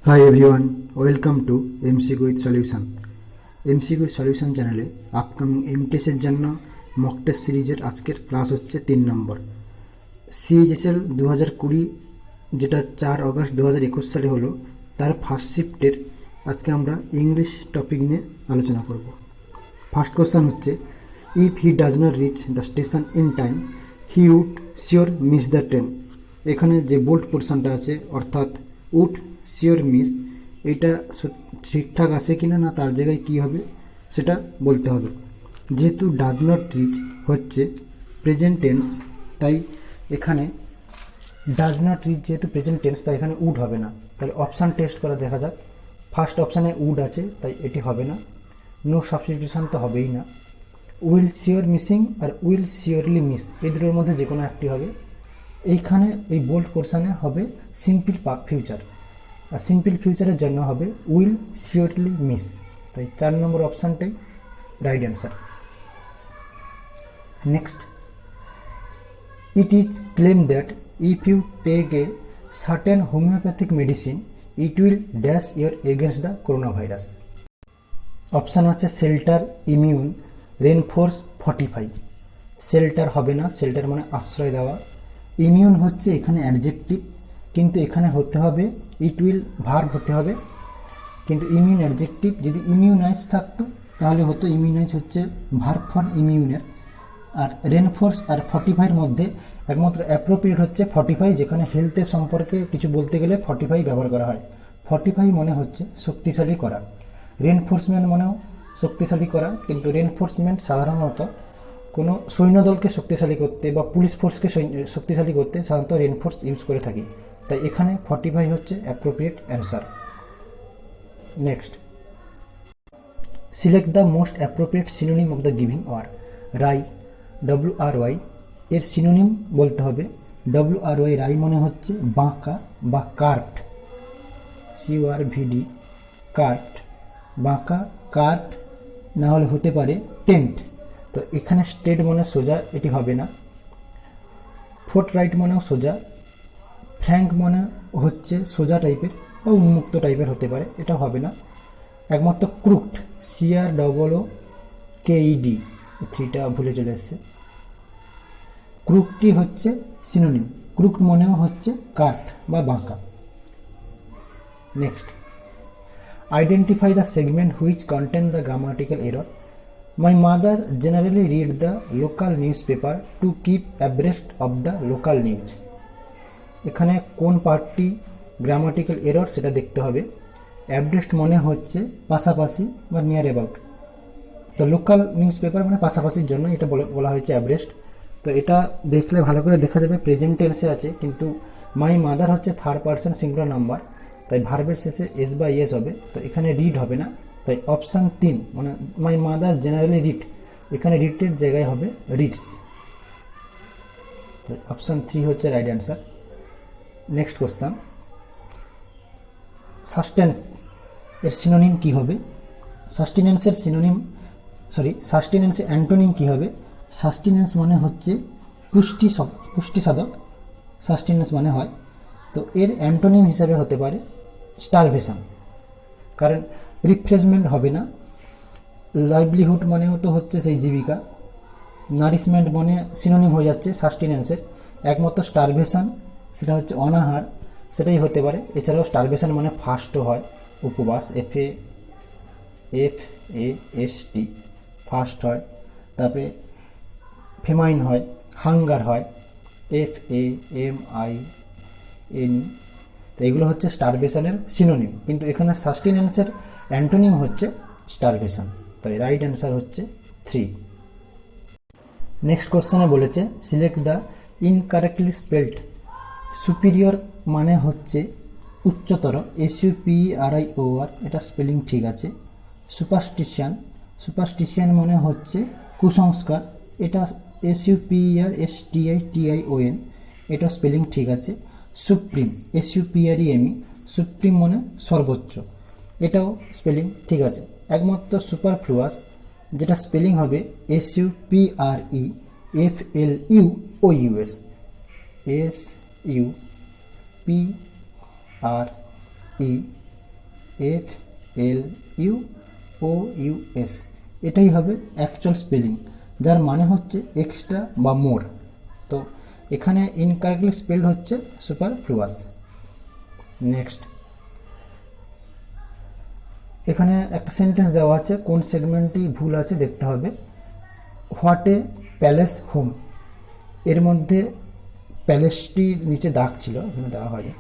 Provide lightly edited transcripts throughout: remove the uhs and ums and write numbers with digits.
Hi everyone, welcome to MCQ with Solution. MCQ solution চ্যানেলে upcoming এমটিএসের জন্য mock test সিরিজের আজকের ক্লাস হচ্ছে 3 নম্বর। সিএইচএসএল 2020 যেটা 4 আগস্ট 2021 সালে হলো, তার ফার্স্ট শিফটের আজকে আমরা ইংলিশ টপিক নিয়ে আলোচনা করব। ফার্স্ট কোশ্চেন হচ্ছে, if he does not reach the station in time he would sure miss the train. এখানে যে বোল্ড পোর্শনটা আছে অর্থাৎ উড শিওর মিস, এটা ঠিকঠাক আছে কিনা না তার জায়গায় কী হবে সেটা বলতে হবে। যেহেতু ডাজ নট রিচ হচ্ছে প্রেজেন্ট টেন্স, তাই এখানে ডাজ নট রিচ যেহেতু প্রেজেন্ট টেন্স, তাই এখানে উড হবে না। তাহলে অপশান টেস্ট করে দেখা যাক। ফার্স্ট অপশানে উড আছে, তাই এটি হবে না। নো সাবস্টিটিউশন তো হবেই না। উইল শিওর মিসিং আর উইল শিওরলি মিস, এই দুটোর মধ্যে যে কোনো একটি হবে। এইখানে এই বোল্ড পোর্শানে হবে সিম্পল ফিউচার, আর সিম্পল ফিউচারের জন্য হবে উইল শিওরলি মিস। তাই 4 নম্বর অপশানটাই right answer. Next, it is claim that if you take a certain homeopathic medicine it will dash your against the corona virus. Option আছে shelter, immune, reinforce, fortify. Shelter হবে না, shelter মানে আশ্রয় দেওয়া। Immune হচ্ছে এখানে অ্যাডজেক্টিভ, কিন্তু এখানে হতে হবে ইট উইল ভার্ব হতে হবে, কিন্তু ইমিউন অ্যাডজেক্টিভ। যদি ইমিউনাইজ থাকতো তাহলে হতো ইমিউনাইজ হচ্ছে ভার্ব ফর ইমিউনের। আর রেনফোর্স আর ফর্টিফাইয়ের মধ্যে একমাত্র অ্যাপ্রোপ্রিয়েট হচ্ছে ফর্টিফাই, যেখানে হেলথের সম্পর্কে কিছু বলতে গেলে ফর্টিফাই ব্যবহার করা হয়। ফর্টিফাই মনে হচ্ছে শক্তিশালী করা, রেনফোর্সমেন্ট মনেও শক্তিশালী করা, কিন্তু রেনফোর্সমেন্ট সাধারণত কোনো সৈন্যদলকে শক্তিশালী করতে বা পুলিশ ফোর্সকে শক্তিশালী করতে সাধারণত রেনফোর্স ইউজ করে থাকি। তাই এখানে ফর্টিফাই হচ্ছে appropriate answer. Next, select the most appropriate synonym of the giving word. Wry, WRY এর সিনোনিম বলতে হবে। WRY রাই মনে হচ্ছে বাঁকা বা কার্ভড, CURVD কার্ভড, বাঁকা, কার্ভড না হলে হতে পারে টেন্ট। তো এখানে স্ট্রেট মনে সোজা, এটি হবে না। ফোর্ট রাইট মনেও সোজা। ফ্র্যাঙ্ক মনে হচ্ছে সোজা টাইপের বা উন্মুক্ত টাইপের হতে পারে, এটা হবে না। একমাত্র ক্রুকড, CROOKED, 3টা ভুলে চলে এসছে। ক্রুকটি হচ্ছে সিনোনিম, ক্রুকড মনেও হচ্ছে কাট বা বাঁকা। Next, identify the segment which contain the grammatical error. My mother generally read the local news paper to keep abreast of the local news. এখানে কোন পার্টটি গ্রামাটিক্যাল এরর সেটা দেখতে হবে। অ্যাব্রেস্ট মনে হচ্ছে পাশাপাশি বা নিয়ার অ্যাবাউট, তো লোকাল নিউজ পেপার মানে পাশাপাশির জন্য এটা বলা হয়েছে অ্যাব্রেস্ট। তো এটা দেখলে ভালো করে দেখা যাবে প্রেজেন্ট টেন্সে আছে, কিন্তু মাই মাদার হচ্ছে থার্ড পারসন সিঙ্গুলার নাম্বার, তাই ভার্বের শেষে এস বা ইয়েস হবে। তো এখানে রিড হবে না, তাই অপশান 3 মানে মাই মাদার জেনারেলি রিড, এখানে রিডের জায়গায় হবে রিডস। তো অপশান 3 হচ্ছে right answer. Next question, sustains এর সিনোনিম কি হবে? সাস্টেনেন্সের অ্যান্টোনিম কি হবে? সাস্টেনেন্স মানে হচ্ছে পুষ্টি সাধক, সাস্টেনেন্স মানে হয়। তো এর অ্যান্টোনিম হিসাবে হতে পারে স্টারভেশন, কারণ রিফ্রেশমেন্ট হবে না। লাইভলিহুড মানেও তো হচ্ছে সেই জীবিকা। নারিশমেন্ট মানে সিনোনিম হয়ে যাচ্ছে সাস্টেনেন্সের। একমাত্র স্টারভেশন, সেটা হচ্ছে অনাহার, সেটাই হতে পারে। এছাড়াও স্টারভেশন মানে ফাস্টও হয়, উপবাস, FAST ফাস্ট হয়। তারপরে ফেমাইন হয়, হাঙ্গার হয়, FAMIN। তো এগুলো হচ্ছে স্টারভেশনের সিনোনিম, কিন্তু এখানে সাস্টেনেন্সের অ্যান্টোনিম হচ্ছে স্টারভেশন। তাই রাইট অ্যান্সার হচ্ছে 3। নেক্সট কোশ্চেনে বলেছে select the incorrectly spelled. Superior মানে হচ্ছে উচ্চতর, SUPERIOR, এটা স্পেলিং ঠিক আছে। সুপারস্টিশিয়ান মানে হচ্ছে কুসংস্কার, এটা SUPERSTITION, এটা স্পেলিং ঠিক আছে। সুপ্রিম, SUPREME, সুপ্রিম মানে সর্বোচ্চ, এটাও স্পেলিং ঠিক আছে। একমাত্র সুপারফ্লুয়াস, যেটা স্পেলিং হবে SUPREFLUOUS, SUPREFLUOUS, FLUOUS, এটাই হবে অ্যাকচুয়াল স্পেলিং, যার মানে হচ্ছে এক্সট্রা বা মোর। তো এখানে ইনকারেক্টলি স্পেলড হচ্ছে সুপারফ্লুয়াস। নেক্সট, এখানে একটা সেন্টেন্স দেওয়া আছে, কোন সেগমেন্টটি ভুল আছে দেখতে হবে। হোয়াট এ প্যালেস হোম, এর মধ্যে প্যালেসটি নিচে দাগ ছিল, এখানে দেওয়া হয়নি।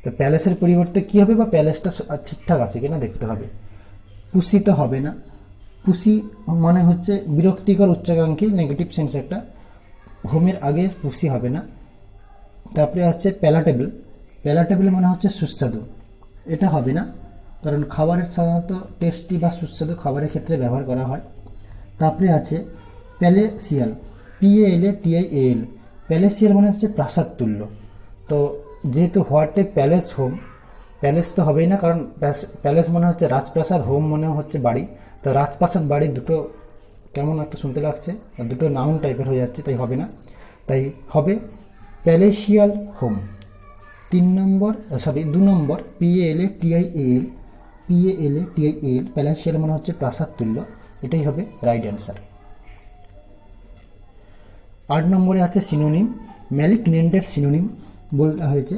তো প্যালেসের পরিবর্তে কী হবে, বা প্যালেসটা ঠিকঠাক আছে কিনা দেখতে হবে। পুষি তো হবে না, পুষি মানে হচ্ছে বিরক্তিকর, উচ্চাকাঙ্ক্ষী, নেগেটিভ সেন্স একটা। হোমের আগে পুষি হবে না। তারপরে আছে প্যালাটেবল, প্যালাটেবল মানে হচ্ছে সুস্বাদু, এটা হবে না, কারণ খাবারের সাধারণত টেস্টি বা সুস্বাদু খাবারের ক্ষেত্রে ব্যবহার করা হয়। তারপরে আছে প্যালেসিয়াল, PALATIAL, প্যালেসিয়াল মানে হচ্ছে প্রাসাদ তুল্য। তো যেহেতু what a palace home, palace তো হবেই না, কারণ প্যালেস মানে হচ্ছে রাজপ্রাসাদ, হোম মানে হচ্ছে বাড়ি। তো রাজপ্রাসাদ বাড়ি দুটো কেমন একটা শুনতে লাগছে, দুটো নাউন টাইপের হয়ে যাচ্ছে, তাই হবে না। তাই হবে প্যালেসিয়াল হোম। 2 নম্বর PALATIAL, প্যালেসিয়াল মানে হচ্ছে প্রাসাদ তুল্য, এটাই হবে রাইট অ্যান্সার। 8 নম্বরে আছে সিনোনিম, ম্যালিগন্যান্টের সিনোনিম বলা হয়েছে।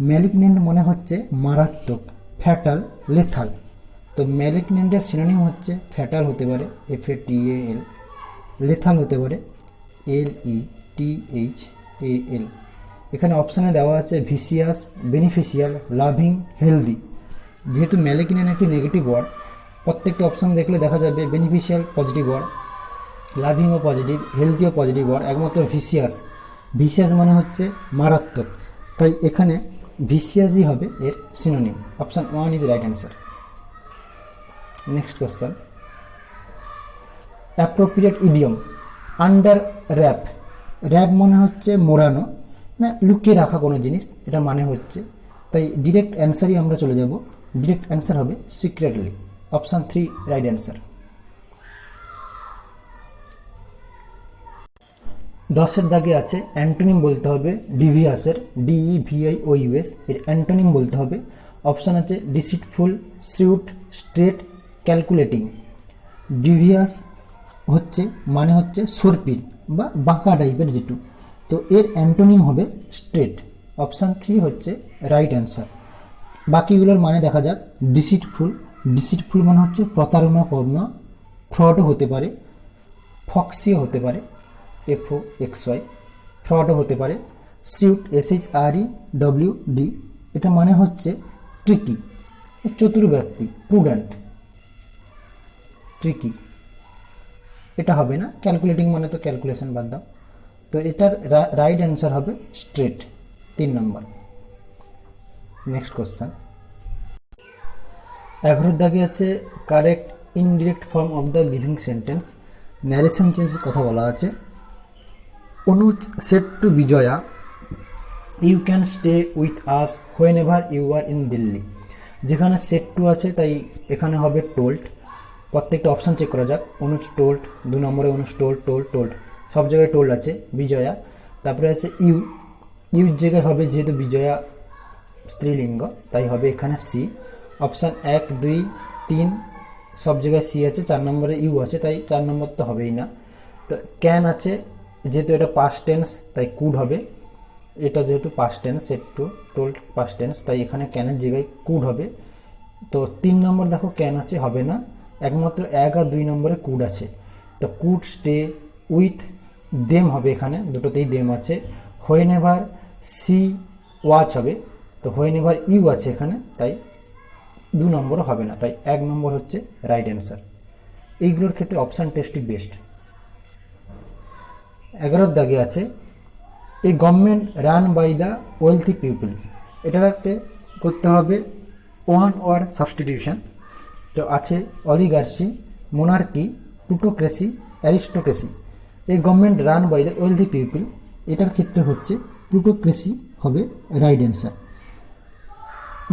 ম্যালিগন্যান্ট মানে হচ্ছে মারাত্মক, ফ্যাটাল, লেথাল। তো ম্যালিগন্যান্টের সিনোনিম হচ্ছে ফ্যাটাল হতে পারে FATAL, লেথাল হতে পারে LETHAL। এখানে অপশানে দেওয়া আছে ভিসিয়াস, বেনিফিশিয়াল, লাভিং, হেলদি। যেহেতু ম্যালিগন্যান্ট একটি নেগেটিভ ওয়ার্ড, প্রত্যেকটা অপশান দেখলে দেখা যাবে বেনিফিশিয়াল পজিটিভ ওয়ার্ড, লাভিংও পজিটিভ, হেলদিও পজিটিভ ওয়ার্ড, একমাত্র ভিসিয়াস, ভিসিয়াস মানে হচ্ছে মারাত্মক, তাই এখানে ভিসিয়াসই হবে এর synonym. Option 1 is right answer. Next question, appropriate idiom, under wrap, wrap মানে হচ্ছে মোড়ানো, না লুকিয়ে রাখা কোনো জিনিস, এটা মানে হচ্ছে। তাই ডিরেক্ট অ্যান্সারই আমরা চলে যাব, ডিরেক্ট অ্যান্সার হবে সিক্রেটলি। Option 3 right answer. 10 দাগে আছে অ্যান্টোনিম বলতে হবে ডিভিয়াসের, DEVIOUS, এর অ্যান্টোনিম বলতে হবে। অপশান আছে ডিসিটফুল, শ্রিউট, স্ট্রেট, ক্যালকুলেটিং। ডিভিয়াস হচ্ছে মানে হচ্ছে সর্পিল বা বাঁকা টাইপের যেটু, তো এর অ্যান্টোনিম হবে স্ট্রেট। অপশান 3 হচ্ছে রাইট অ্যান্সার। বাকিগুলোর মানে দেখা যাক। ডিসিটফুল, ডিসিটফুল মানে হচ্ছে প্রতারণাপূর্ণ, ফ্রডও হতে পারে, ফক্সিও হতে পারে, FOXY, ফ্রডও হতে পারে। শ্রিউট, SHREWD, এটা মানে হচ্ছে ট্রিকি, চতুর ব্যক্তি, প্রুডেন্ট, ট্রিকি, এটা হবে না। ক্যালকুলেটিং মানে তো ক্যালকুলেশন বাদ দাও, তো এটার রাইট অ্যান্সার হবে স্ট্রেট, 3 নম্বর। নেক্সট কোশ্চেন, 11 দাগে আছে correct indirect form of the giving sentence, narration চেঞ্জের কথা বলা আছে। Anuj said to Vijaya, you can stay with us whenever you are in Delhi. যেখানে সেড টু আছে তাই এখানে হবে টোল্ড। প্রত্যেকটা অপশান চেক করা যাক। অনুজ টোল্ড, 2 নম্বরে অনুজ টোল্ড, টোল্ড, টোল্ড, সব জায়গায় টোল্ড আছে। বিজয়া, তারপরে আছে ইউ, ইউর জায়গায় হবে, যেহেতু বিজয়া স্ত্রীলিঙ্গ তাই হবে এখানে সি। অপশান 1, 2, 3 সব জায়গায় সি আছে, 4 নম্বরে ইউ আছে, তাই 4 নম্বর তো হবেই না। তো ক্যান আছে, যেহেতু এটা পাস্ট টেন্স তাই কুড হবে, এটা যেহেতু past tense, set to told past tense, তাই এখানে ক্যানের জায়গায় কুড হবে। তো 3 নম্বর দেখো ক্যান আছে, হবে না, একমাত্র 1 আর 2 নম্বরে কুড আছে। তো কুড স্টে উইথ দেম হবে, এখানে দুটোতেই দেম আছে। হোয়েন এভার সি ওয়াচ হবে, তো হোয়েন এভার ইউ আছে এখানে, তাই 2 নম্বরও হবে না, তাই 1 নম্বর হচ্ছে রাইট অ্যান্সার। এইগুলোর ক্ষেত্রে অপশান টেস্টই বেস্ট। 11 দাগে আছে এই government run by the wealthy people, এটাতে করতে হবে 1 ওয়ার্ড সাবস্টিটিউশন। তো আছে অলিগার্সি, মোনার্কি, প্লুটোক্রেসি, অ্যারিস্টোক্রেসি। এই government run by the wealthy people, এটার ক্ষেত্রে হচ্ছে প্লুটোক্রেসি হবে রাইট অ্যান্সার।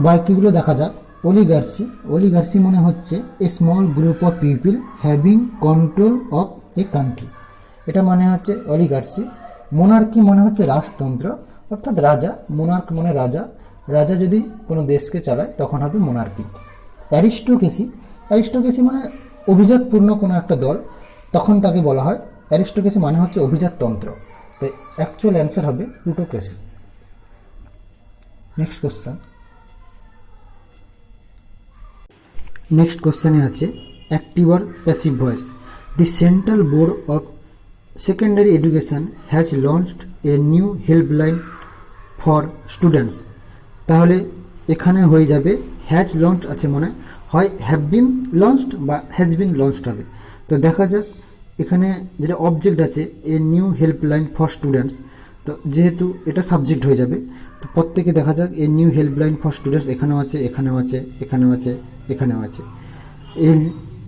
বাকিগুলো দেখা যাক। অলিগার্সি, অলিগার্সি মানে হচ্ছে a small group of people having control of a country, এটা মানে হচ্ছে অলিগার্সি। মোনার্কি মানে হচ্ছে রাজতন্ত্র, অর্থাৎ রাজা, মোনার্ক মানে রাজা, রাজা যদি কোনো দেশকে চালায় তখন হবে মোনার্কি। অ্যারিস্টোক্রেসি, অ্যারিস্টোক্রেসি মানে অভিজাতপূর্ণ কোনো একটা দল, তখন তাকে বলা হয় অ্যারিস্টোক্রেসি মানে হচ্ছে অভিজাততন্ত্র। তাই অ্যাকচুয়াল অ্যান্সার হবে প্লুটোক্রেসি। নেক্সট কোশ্চেন, নেক্সট কোশ্চেনে আছে active or passive voice. The central board of secondary education has launched a new helpline for students. তাহলে এখানে হয়ে যাবে হ্যাজ লঞ্চ আছে মানে হয় হ্যাভ বিন লঞ্চড বা হ্যাজ বিন লঞ্চড হবে। তো দেখা যাক এখানে যেটা অবজেক্ট আছে a new helpline for students, তো যেহেতু এটা সাবজেক্ট হয়ে যাবে, তো প্রত্যেকে দেখা যাক a new helpline for students এখানেও আছে, এখানেও আছে, এখানেও আছে, এখানেও আছে।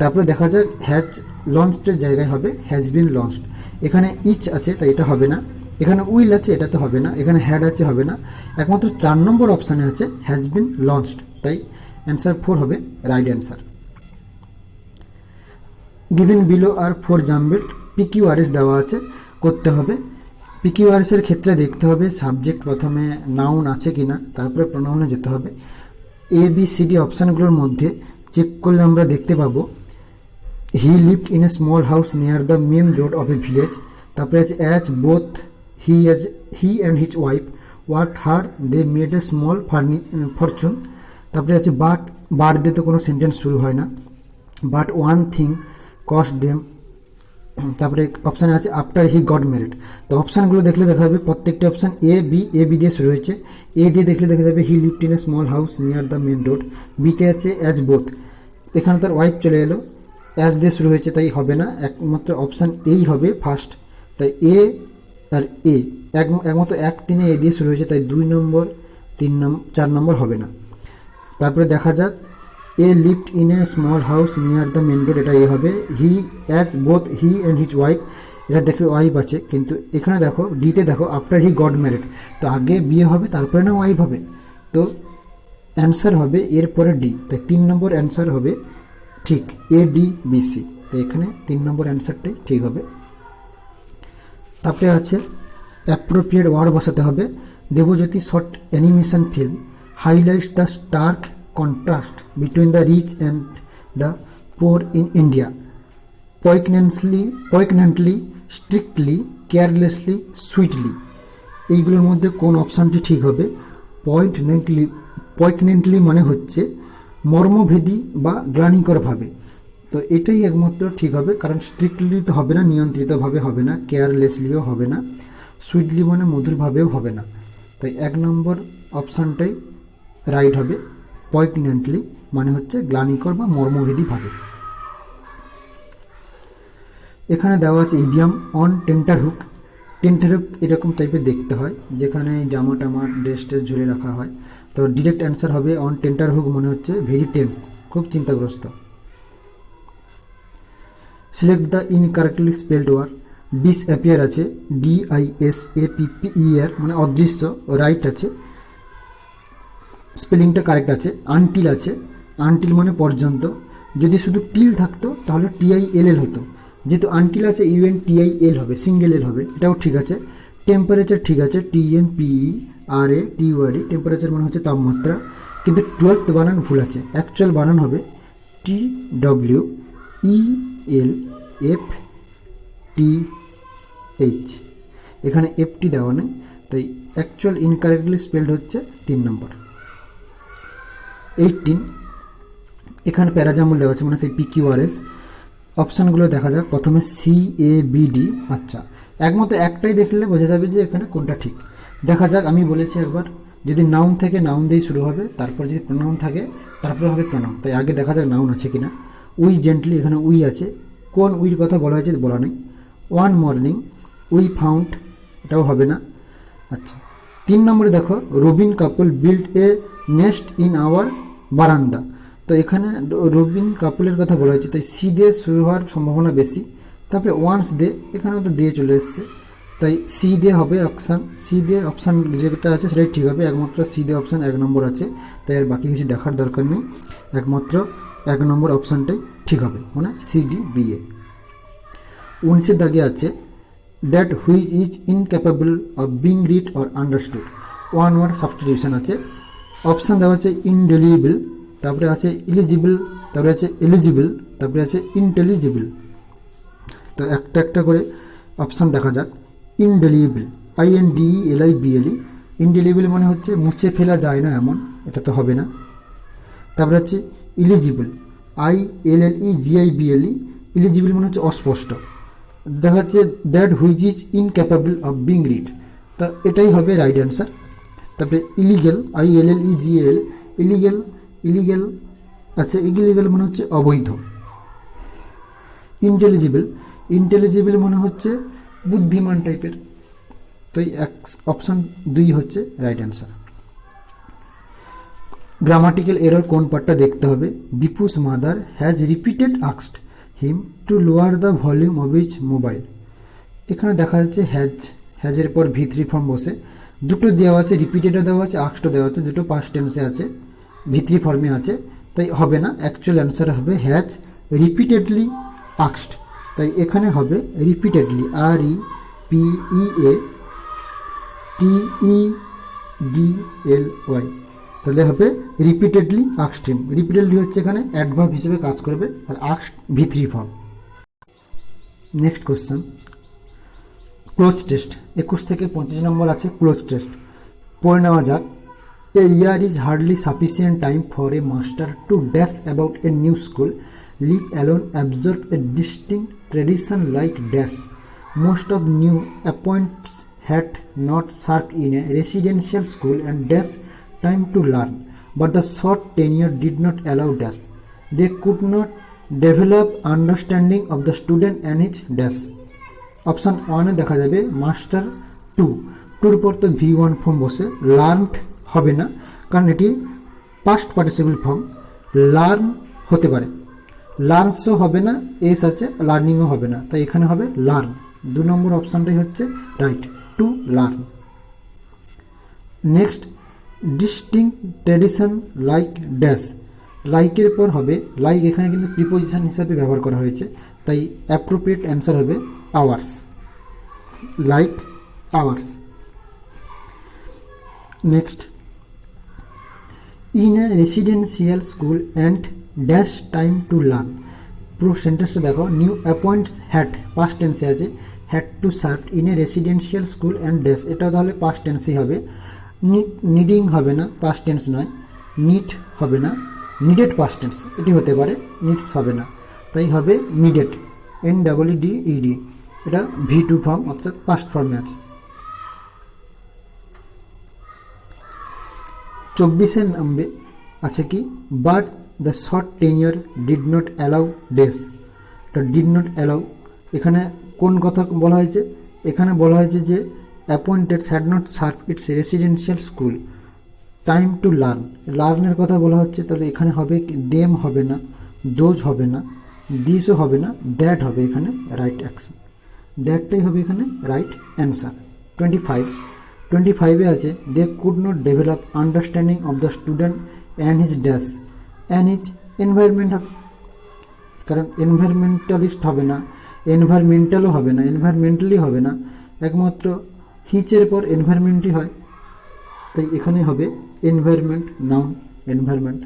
তারপরে দেখা যাক হ্যাজ লঞ্চডের জায়গায় হবে হ্যাজ বিন লঞ্চড। এখানে ইচ আছে তাই এটা হবে না, এখানে উইল আছে এটা তো হবে না, এখানে হ্যাড আছে হবে না, একমাত্র 4 নম্বর অপশানে আছে হ্যাজ বিন লঞ্চড, তাই অ্যান্সার 4 হবে right answer. Given below are 4 জাম্বেট PQRS দেওয়া আছে, করতে হবে। পিকিউআরএসের ক্ষেত্রে দেখতে হবে সাবজেক্ট প্রথমে নাউন আছে কিনা, তারপরে প্রোনাউনে যেতে হবে। এ বি সি ডি অপশানগুলোর মধ্যে চেক করলে আমরা দেখতে পাবো he lived in a small house near the main road of a village. তারপরে আছে as both he and his wife work hard they made a small fortune. তারপরে আছে বাট দিয়ে তো কোনো সেন্টেন্স শুরু হয় না, but one thing cost them. তারপরে অপশানে আছে আফটার হি গট ম্যারিড। তো অপশানগুলো দেখলে দেখা যাবে প্রত্যেকটি অপশান এ বি দিয়ে শুরু হয়েছে। এ দিয়ে দেখলে দেখা যাবে he lived in a small house near the main road. বিতে আছে অ্যাজ বোথ, এখানে তার ওয়াইফ চলে এলো, অ্যাজ দিয়ে শুরু হয়েছে তাই হবে না, একমাত্র অপশান এই হবে ফার্স্ট, তাই এ আর এ একমাত্র 1-3 এ দিয়ে শুরু হয়েছে তাই 2 নম্বর 4 নম্বর হবে না। তারপরে দেখা যাক a lived in a small house near the main road, এটা এ হবে। He as both he and his wife, এটা দেখবে ওয়াইফ আছে, কিন্তু এখানে দেখো ডিতে দেখো আফটার হি গট ম্যারিড, তো আগে বিয়ে হবে তারপরে না ওয়াইফ হবে, তো অ্যান্সার হবে এরপরে ডি, তাই 3 নম্বর অ্যান্সার হবে ঠিক, এ ডি বি সি, তো এখানে 3 নম্বর অ্যান্সারটাই ঠিক হবে। তারপরে আছে অ্যাপ্রোপ্রিয়েট ওয়ার্ড বসাতে হবে। Debjyoti short animation film highlights the stark contrast between the rich and the poor in India, poignantly, strictly, carelessly, sweetly। এইগুলোর মধ্যে কোন অপশানটি ঠিক হবে? পয়েগনেন্টলি মানে হচ্ছে মর্মভেদী বা গ্লানিকরভাবে, তো এটাই একমাত্র ঠিক হবে, কারণ স্ট্রিক্টলি তো হবে না, নিয়ন্ত্রিতভাবে হবে না, কেয়ারলেসলিও হবে না, সুইটলি মানে মধুরভাবেও হবে না, তাই 1 নম্বর অপশানটাই রাইট হবে। পয়েগনেন্টলি মানে হচ্ছে গ্লানিকর বা মর্মভেদীভাবে। এখানে দেওয়া আছে ইডিয়াম অন টেন্টারহুক। টেন্টারহুক এরকম টাইপের দেখতে হয়, যেখানে জামা টামা ড্রেস ট্রেস ঝুলে রাখা হয়, তো ডিরেক্ট অ্যান্সার হবে অন টেন্টারহুক মনে হচ্ছে ভেরি টেন্স, খুব চিন্তাগ্রস্ত। Select the incorrectly spelled word. Disappear আছে DISAPPER মানে অদৃশ্য, রাইট আছে, স্পেলিংটা কারেক্ট আছে। আনটিল আছে, আনটিল মানে পর্যন্ত, যদি শুধু টিল থাকতো তাহলে TILL হতো, যেহেতু আনটিল আছে UNTIL হবে, সিঙ্গেল এল হবে, এটাও ঠিক আছে। টেম্পারেচার ঠিক আছে TEMPERATURE, টেম্পারেচার মানে হচ্ছে তাপমাত্রা, কিন্তু 12th বানান ভুল আছে, অ্যাকচুয়াল বানান হবে TWELFTH, এখানে FT দেওয়া নেই, তাই অ্যাকচুয়াল ইনকারেক্টলি স্পেলড হচ্ছে 3 নম্বর। 18 এখানে প্যারাজাম্বল দেওয়া আছে মানে সেই PQRS। অপশানগুলো দেখা যাক, প্রথমে CABD, আচ্ছা একমাত্র একটাই দেখলে বোঝা যাবে যে এখানে কোনটা ঠিক। দেখা যাক, আমি বলেছি একবার যদি নাউন থেকে নাউন দিয়ে শুরু হবে, তারপর যদি প্রোনাউন থাকে তারপরে হবে প্রোনাউন, তাই আগে দেখা যাক নাউন আছে কিনা। উই জেন্টলি, এখানে উই আছে, কোন উইর কথা বলা হয়েছে বলা নেই। ওয়ান মর্নিং, উই ফাউন্ড, এটাও হবে না। আচ্ছা 3 নম্বরে দেখো robin couple build a nest in our veranda, তো এখানে রবিন কাপলের কথা বলা হয়েছে, তাই সি দিয়ে শুরু হওয়ার সম্ভাবনা বেশি। তারপরে ওয়ান্স দে, এখানেও তো দিয়ে চলে এসছে, তাই সি দিয়ে হবে অপশান, সি দিয়ে অপশান যেটা আছে সেটাই ঠিক হবে, একমাত্র সি দিয়ে অপশান 1 নম্বর আছে, তাই আর বাকি কিছু দেখার দরকার নেই, একমাত্র 1 নম্বর অপশানটাই ঠিক হবে, মানে CDBA। 19 দাগে আছে that which is incapable of being read or understood, 1 word substitution আছে। অপশান দেওয়া আছে ইনডেলিবল, তারপরে আছে ইলিজিবল, তারপরে আছে এলিজিবল, তারপরে আছে ইন্টেলিজিবল। তো একটা একটা করে অপশান দেখা যাক। ইনডেলিবল, INDELIBLE, ইনডেলিবল মানে হচ্ছে মুছে ফেলা যায় না এমন, এটা তো হবে না। তারপরে হচ্ছে ইলিজিবল, ILLEGIBLE, ইলিজিবল মানে হচ্ছে অস্পষ্ট। দেখা যাচ্ছে that which is incapable of being read, তা এটাই হবে রাইট অ্যান্সার। তারপরে ইলিগেল, ILLEGAL, ইলিগেল আচ্ছা, ইলিগেল মানে হচ্ছে অবৈধ। ইন্টেলিজিবল মানে হচ্ছে বুদ্ধিমান টাইপের। তো এই অপশন 2 হচ্ছে রাইট অ্যান্সার। গ্রামাটিক্যাল এরর কোন পার্টটা দেখতে হবে। Deepu's mother has repeated asked him to lower the volume of his mobile. এখানে দেখা যাচ্ছে হ্যাজের পর V3 ফর্ম বসে, দুটো দেওয়া আছে, রিপিটেডও দেওয়া আছে, আস্কডও দেওয়া আছে, দুটো পাস্ট টেন্সে আছে, V3 ফর্মে আছে, তাই হবে না। অ্যাকচুয়াল অ্যান্সার হবে হ্যাজ রিপিটেডলি আস্কড, তাই এখানে হবে রিপিটেডলি, REPEATEDLY, তাহলে হবে রিপিটেডলি আস্কড হিম। রিপিটেডলি হচ্ছে এখানে অ্যাডভার্ব হিসেবে কাজ করবে, আর asked V3 form. Next question, close test 21 থেকে 25 নম্বর আছে ক্লোজ টেস্ট, পড়ে নেওয়া যাক। A year is hardly sufficient time for a master to dash about a new school, leave alone, observe a distinct tradition like dash, most of new appoints had not served in a residential school and dash time to learn, but the short tenure did not allow dash. They could not develop understanding of the student and his dash. Option 1 দেখা যাবে master 2 পর তো V1 form বসে, learned হবে না কারণ এটি past participle form, learn হতে পারে, লার্নসও হবে না, এস আছে, লার্নিংও হবে না, তাই এখানে হবে লার্ন। 2 নম্বর অপশানটাই হচ্ছে right, to learn. Next, distinct tradition like dash, লাইকের পর হবে লাইক, এখানে কিন্তু প্রিপোজিশন হিসাবে ব্যবহার করা হয়েছে, তাই অ্যাপ্রোপ্রিয়েট অ্যান্সার হবে hours, like hours. Next, in a residential school and dash time to learn, পুরো সেন্টেন্সটা দেখো, নিউ অ্যাপয়েন্টস হ্যাড পাস্ট টেন্সে আছে, had to serve in a residential school and dash, এটা তাহলে পাস্ট টেন্সই হবে। নিডিং হবে না, পাস্ট টেন্স নয়, নিড হবে না, নিডেড পাস্ট টেন্স এটি হতে পারে, নিডস হবে না, তাই হবে নিডেড, NEEDED, এটা V2 ফর্ম অর্থাৎ পাস্ট ফর্মে আছে। 24 নম্বরে আছে কি, but the short tenure did not allow dash, এটা ডিড নট অ্যালাউ, এখানে কোন কথা বলা হয়েছে, এখানে বলা হয়েছে যে appointed had not serve its residential school time to learn, লার্নের কথা বলা হচ্ছে, তাহলে এখানে হবে দেম হবে না, দোজ হবে না, দিসও হবে না, দ্যাট হবে এখানে রাইট অ্যাকশন, দ্যাটটাই হবে এখানে রাইট অ্যান্সার। 25 আছে they could not develop understanding of the student and his dash, and his environment হবে, কারণ এনভায়রনমেন্টালিস্ট হবে না, এনভায়রনমেন্টালও হবে না, এনভায়রনমেন্টালি হবে না, একমাত্র হিচের পর এনভায়রনমেন্টই হয়, তাই এখানে হবে এনভায়রনমেন্ট, নাউন এনভায়রনমেন্ট।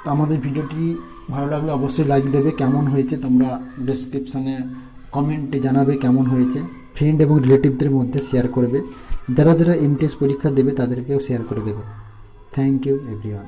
তো আমাদের ভিডিওটি ভালো লাগলে অবশ্যই লাইক দেবে, কেমন হয়েছে তোমরা ডেসক্রিপশানে কমেন্টে জানাবে কেমন হয়েছে, ফ্রেন্ড এবং রিলেটিভদের মধ্যে শেয়ার করবে, যারা যারা MTS পরীক্ষা দেবে তাদেরকেও শেয়ার করে দেবে। Thank you everyone.